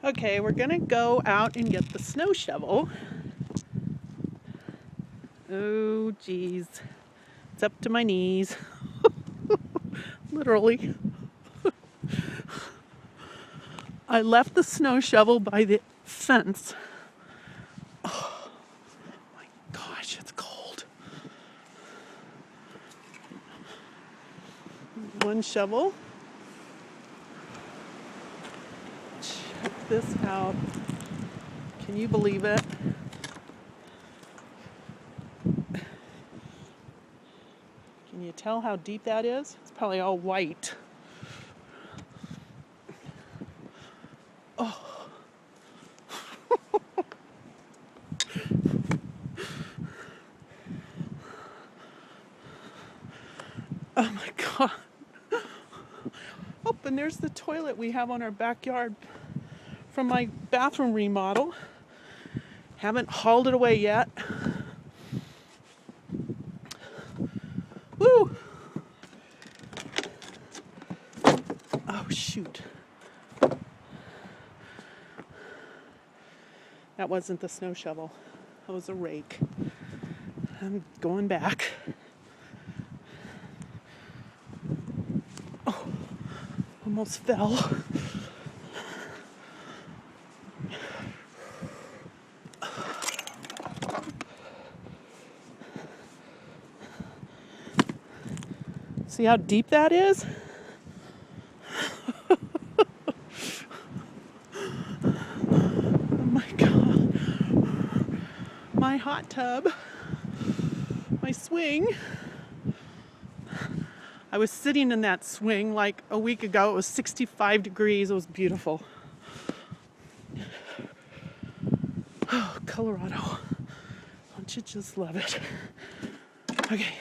Okay, we're gonna go out and get the snow shovel. Oh, geez. It's up to my knees. Literally. I left the snow shovel by the fence. Oh my gosh, it's cold. One shovel. Check this out. Can you believe it? Can you tell how deep that is? It's probably all white. Oh. Oh my God. Oh, and there's the toilet we have on our backyard from my bathroom remodel. Haven't hauled it away yet. Woo! Oh, shoot. That wasn't the snow shovel. That was a rake. I'm going back. Oh, almost fell. See how deep that is? Oh my God. My hot tub, my swing. I was sitting in that swing like a week ago. It was 65 degrees. It was beautiful. Oh, Colorado. Don't you just love it? Okay.